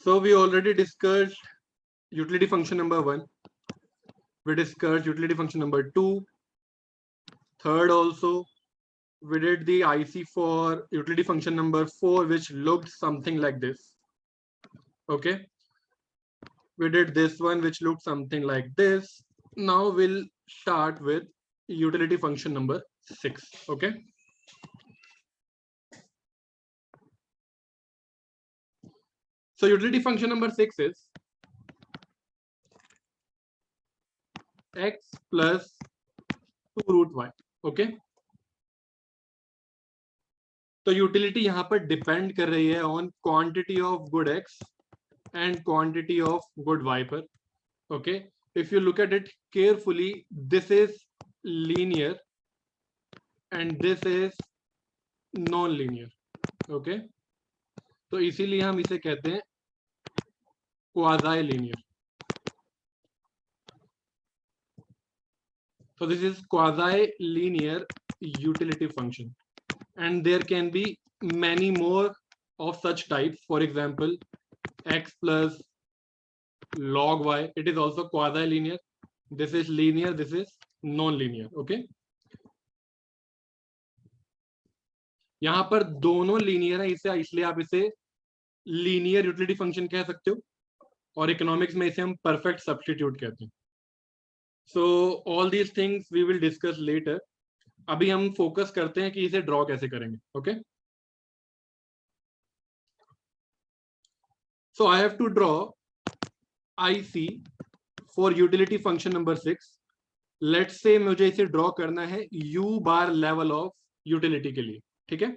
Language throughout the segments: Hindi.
So we already discussed utility function number 1. We discussed utility function number 2. Third also, we did the IC for utility function number 4, which looked something like this. Okay. We did this one, which looked something like this. Now we'll start with utility function number 6. Okay. So utility function number 6 is x plus 2 root y. Okay तो यूटिलिटी यहां पर डिपेंड कर रही है on quantity of good x and quantity of good y पर. Okay if you look at it carefully, this is linear and this is non linear. Okay तो इसीलिए हम इसे कहते हैं quasi linear. So this is quasi-linear utility function, and there can be many more of such types. For example, x plus log y, it is also quasi-linear. This is linear, this is non-linear. Okay, यहाँ पर दोनों लीनियर है, इसलिए आप इसे लीनियर यूटिलिटी फंक्शन कह सकते हो, और इकोनॉमिक्स में इसे हम परफेक्ट सब्स्टिट्यूट कहते हैं. So all these things we will discuss later. अभी हम फोकस करते हैं कि इसे ड्रॉ कैसे करेंगे. Okay so I have to draw IC for utility function number 6. Let's say मुझे इसे ड्रॉ करना है U bar level of utility के लिए. ठीक है,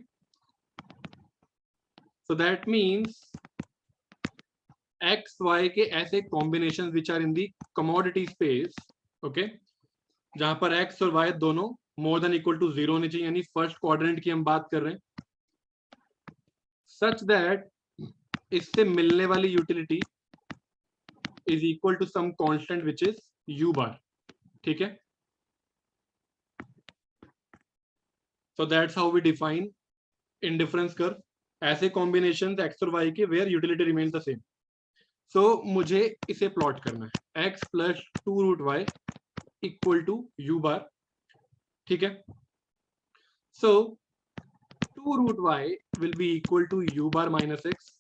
so that means x y के ऐसे combination which are in the commodity space. Okay जहां पर एक्स और वाई दोनों मोर देन इक्वल टू 0 होनी चाहिए, यानी फर्स्ट क्वाड्रेंट की हम बात कर रहे हैं, सच दैट इससे मिलने वाली utility is equal to some constant which is U bar. ठीक है, so that's how we define indifference curve. ऐसे कॉम्बिनेशन एक्स और वाई के where utility remain the same. So मुझे इसे प्लॉट करना है x plus 2 root y equal to U bar. ठीक है, सो 2 root y will be equal to U bar minus x.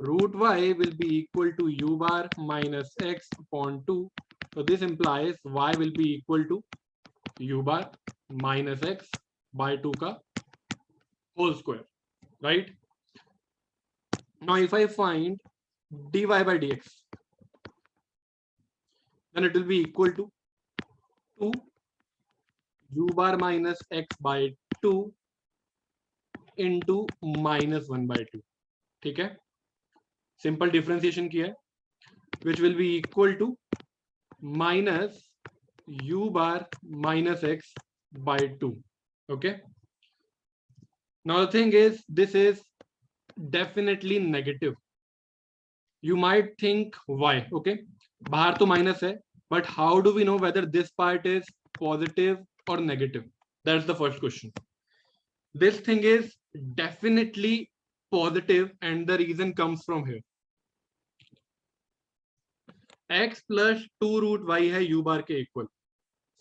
Root y will be equal to U bar minus x upon 2. So this implies y will be equal to U bar minus x by 2 ka whole square, right? Now if I find dy by dx, then it will be equal to 2 U bar minus x by 2 into minus 1 by 2. ठीक है, सिंपल डिफरेंशिएशन किया है, which will be equal to minus U bar minus x by 2. Okay, now the thing is, this is definitely negative. You might think why. Okay, बाहर तो माइनस है, but how do we know whether this part is positive or negative? That's the first question. This thing is definitely positive, and the reason comes from here. x plus 2 root y है U बार के इक्वल.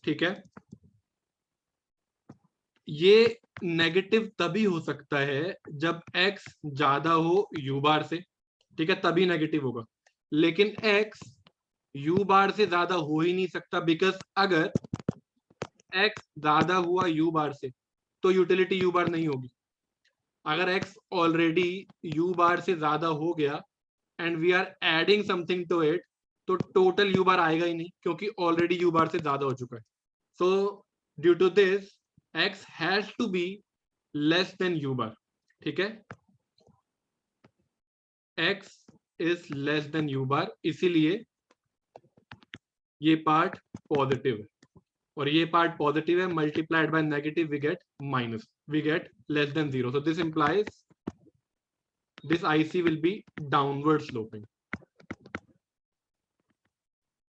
ठीक है, ये नेगेटिव तभी हो सकता है जब x ज्यादा हो U बार से. ठीक है, तभी नेगेटिव होगा, लेकिन x U बार से ज्यादा हो ही नहीं सकता, बिकॉज अगर x ज्यादा हुआ U बार से तो यूटिलिटी U बार नहीं होगी. अगर x ऑलरेडी U बार से ज्यादा हो गया and we are adding something to it, तो टोटल U बार आएगा ही नहीं, क्योंकि ऑलरेडी U बार से ज्यादा हो चुका है. So due to this x has to be less than U bar. ठीक है, x is less than U bar, इसीलिए ये पार्ट पॉजिटिव है, और ये पार्ट पॉजिटिव है, multiplied by negative we get minus, we get less than 0. So this implies this IC will be downward sloping.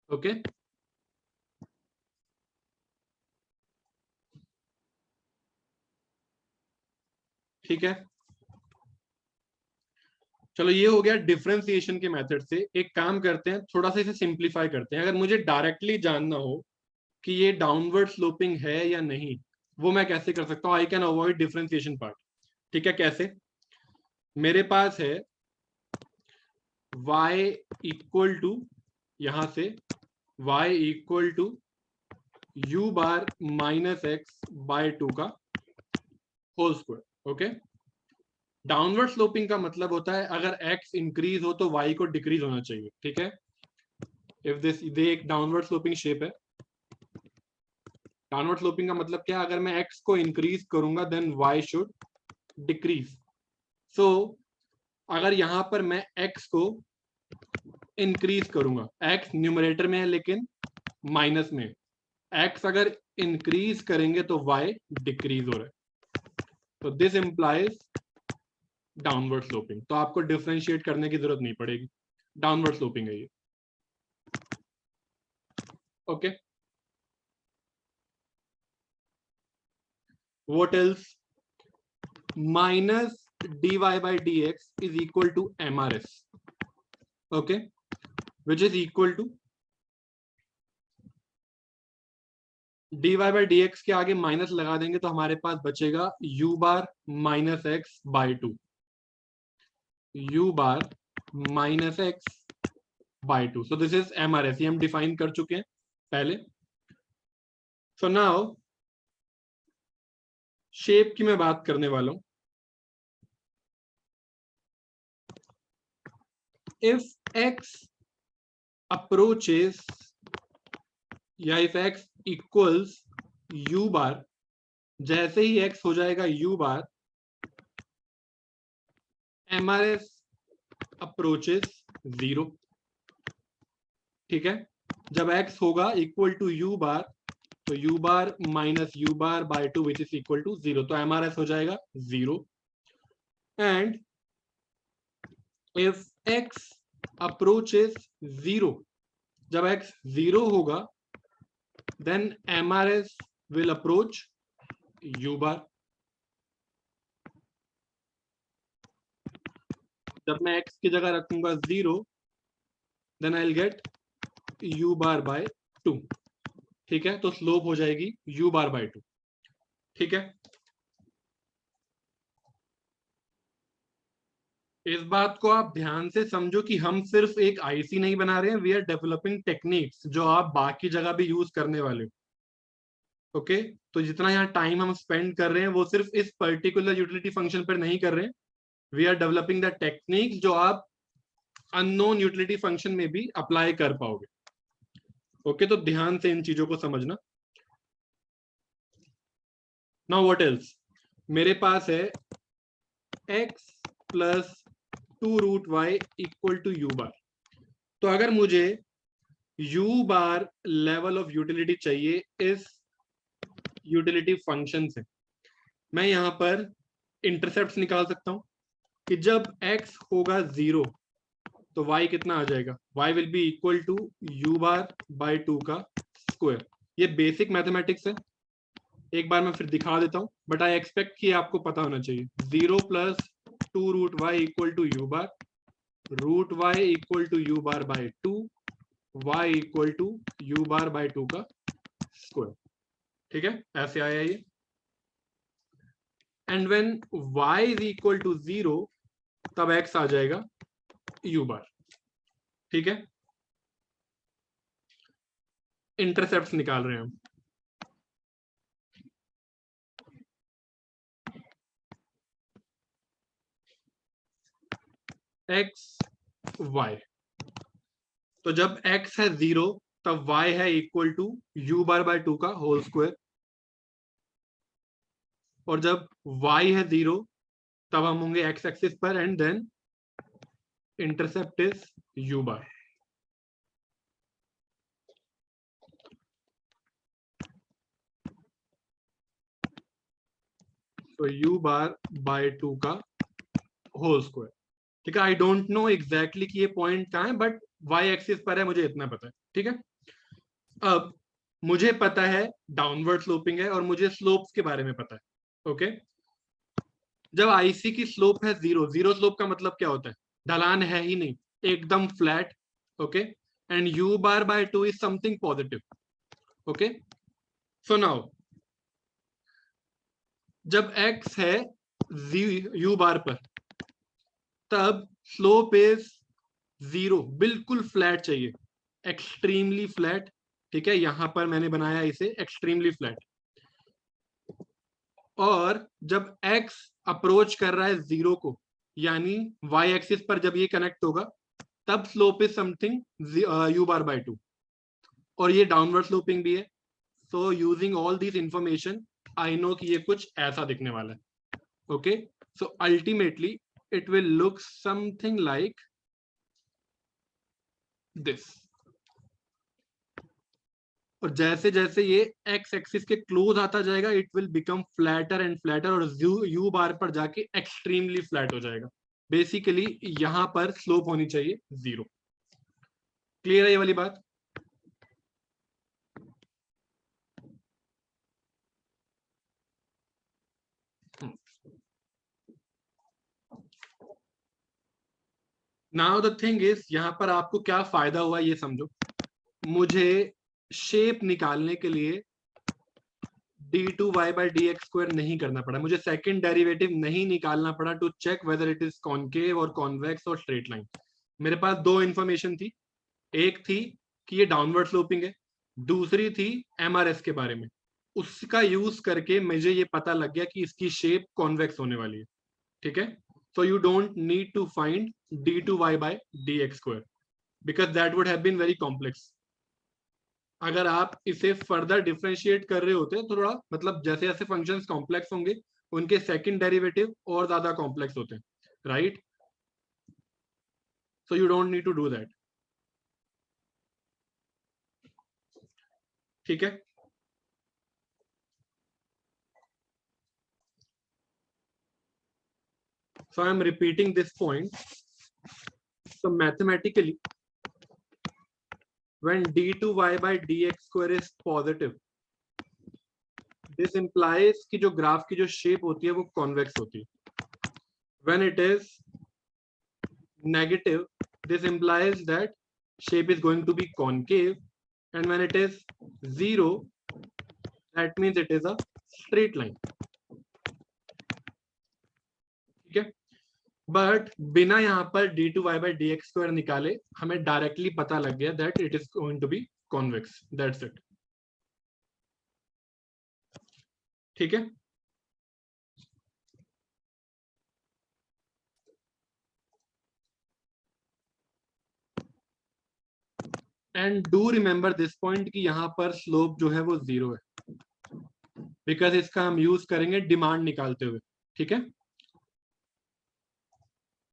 Okay, ठीक है, चलो ये हो गया डिफरेंशिएशन के मेथड से। एक काम करते हैं, थोड़ा सा इसे सिंप्लीफाई करते हैं। अगर मुझे डायरेक्टली जानना हो कि ये डाउनवर्ड स्लोपिंग है या नहीं, वो मैं कैसे कर सकता हूँ? I can avoid differentiation part. ठीक है, कैसे? मेरे पास है y इक्वल टू, यहां से y equal to u bar minus x by 2 का whole square. Okay, downward sloping का मतलब होता है अगर x इंक्रीज हो तो y को डिक्रीज होना चाहिए। ठीक है, इफ दिस दे एक डाउनवर्ड स्लोपिंग शेप है। डाउनवर्ड स्लोपिंग का मतलब क्या? अगर मैं x को इंक्रीज करूंगा देन y शुड डिक्रीज। सो अगर यहां पर मैं x को इंक्रीज करूंगा, x न्यूमरेटर में है लेकिन माइनस में, x अगर इंक्रीज करेंगे तो y डिक्रीज हो रहा है, तो दिस इंप्लाइज डाउनवर्ड स्लोपिंग। तो आपको डिफरेंशिएट करने की जरूरत नहीं पड़ेगी, डाउनवर्ड स्लोपिंग है ये। Okay, what else? Minus dy by dx is equal to mrs, okay, which is equal to dy by dx के आगे माइनस लगा देंगे तो हमारे पास बचेगा u bar minus x by 2, u bar minus x by 2। So this is mrs, ये हम डिफाइन कर चुके हैं पहले। सो नाउ शेप की मैं बात करने वाला हूं। if x approaches या if x equals u बार, जैसे ही x हो जाएगा u बार, mrs approaches 0। ठीक है, जब x होगा इक्वल टू u बार तो u bar minus u bar by 2 which is equal to 0, तो mrs हो जाएगा 0। एंड इफ x approaches 0, जब x 0 होगा then mrs will approach u bar. जब मैं x की जगह रखूंगा 0 then I will get u bar by 2। ठीक है, तो स्लोप हो जाएगी u बार बाय 2। ठीक है, इस बात को आप ध्यान से समझो कि हम सिर्फ एक आईसी नहीं बना रहे हैं, वी आर डेवलपिंग टेक्निक्स जो आप बाकी जगह भी यूज करने वाले हो। ओके, तो जितना यहाँ टाइम हम स्पेंड कर रहे हैं वो सिर्फ इस पर्टिकुलर यूटिलिटी फंक्शन पर नहीं कर रहे हैं, we are developing the techniques जो आप अननोन यूटिलिटी फंक्शन में भी अप्लाई कर पाओगे। ओके, तो ध्यान से इन चीजों को समझना। Now what else? मेरे पास है x plus 2 root y equal to u bar. तो अगर मुझे u bar level of utility चाहिए इस यूटिलिटी फंक्शन से, मैं यहां पर इंटरसेप्ट निकाल सकता हूं कि जब x होगा 0 तो y कितना आ जाएगा? y will be equal to u bar by 2 का स्क्वायर। ये बेसिक मैथमेटिक्स है, एक बार मैं फिर दिखा देता हूं, बट आई एक्सपेक्ट कि आपको पता होना चाहिए। 0 plus 2 root y equal to U bar, root y equal to U bar by 2, y equal to U bar by 2 का स्क्वायर। ठीक है, ऐसे आया ये। And when y is equal to 0 तब x आ जाएगा u बार। ठीक है, इंटरसेप्ट निकाल रहे हैं हम। x y, तो जब x है 0 तब y है equal to u bar by 2 का होल स्क्वायर, और जब y है 0 तब हम होंगे x एक्सिस पर, and then intercept is u bar. तो u बार बाय 2 का होल स्क्वायर। ठीक है, आई डोंट नो एग्जैक्टली कि ये पॉइंट कहां है, बट y एक्सिस पर है, मुझे इतना पता है। ठीक है, अब मुझे पता है डाउनवर्ड स्लोपिंग है और मुझे स्लोप्स के बारे में पता है। ओके, जब आईसी की स्लोप है जीरो, जीरो स्लोप का मतलब क्या होता है, ढलान है ही नहीं, एकदम flat, okay, and you bar by two is something positive, okay. So now जब x है यू बार पर, तब स्लोप इज जीरो, बिल्कुल फ्लैट चाहिए, एक्सट्रीमली फ्लैट, ठीक है, यहां पर मैंने बनाया इसे एक्सट्रीमली फ्लैट। और जब x अप्रोच कर रहा है जीरो को, यानी y एक्सिस पर जब ये कनेक्ट होगा, तब slope is something you bar by two, और ये डाउनवर्ड स्लोपिंग भी है। So using all this information I know कि ये कुछ ऐसा दिखने वाला है, okay. So ultimately it will look something like this. और जैसे जैसे ये एक्स एक्सिस के क्लोज आता जाएगा, it will become flatter and flatter, और यू बार पर जाके एक्सट्रीमली फ्लैट हो जाएगा। बेसिकली यहां पर स्लोप होनी चाहिए जीरो। क्लियर है ये वाली बात? नाउ द थिंग इज, यहां पर आपको क्या फायदा हुआ ये समझो। मुझे शेप निकालने के लिए d2y/dx² नहीं करना पड़ा, मुझे सेकंड डेरिवेटिव नहीं निकालना पड़ा to check whether it is concave और कॉन्वेक्स और स्ट्रेट लाइन। मेरे पास दो इंफॉर्मेशन थी, एक थी कि ये डाउनवर्ड स्लोपिंग है, दूसरी थी एमआरएस के बारे में। उसका यूज करके मुझे ये पता लग गया कि इसकी शेप कॉन्वेक्स होने वाली है, ठीक है। So you don't need to find d2y/dx² because that would have been very complex. अगर आप इसे फर्दर डिफरेंशिएट कर रहे होते तो थोड़ा, मतलब जैसे जैसे फंक्शंस कॉम्प्लेक्स होंगे, उनके सेकंड डेरिवेटिव और ज्यादा कॉम्प्लेक्स होते हैं, right. So you don't need to do that, ठीक है। So I am repeating this point. So mathematically, when d2y/dx² is positive, this implies कि जो ग्राफ की जो शेप होती है वो कॉन्वेक्स होती है। When it is negative, this implies that shape is going to be concave, and when it is zero, that means it is a straight line, ठीक है। बट बिना यहाँ पर d2y/dx² निकाले हमें डायरेक्टली पता लग गया that it is going to be convex, that's it, ठीक है। And do remember this point कि यहाँ पर स्लोप जो है वो जीरो है, बिकॉज इसका हम यूज करेंगे डिमांड निकालते हुए, ठीक है।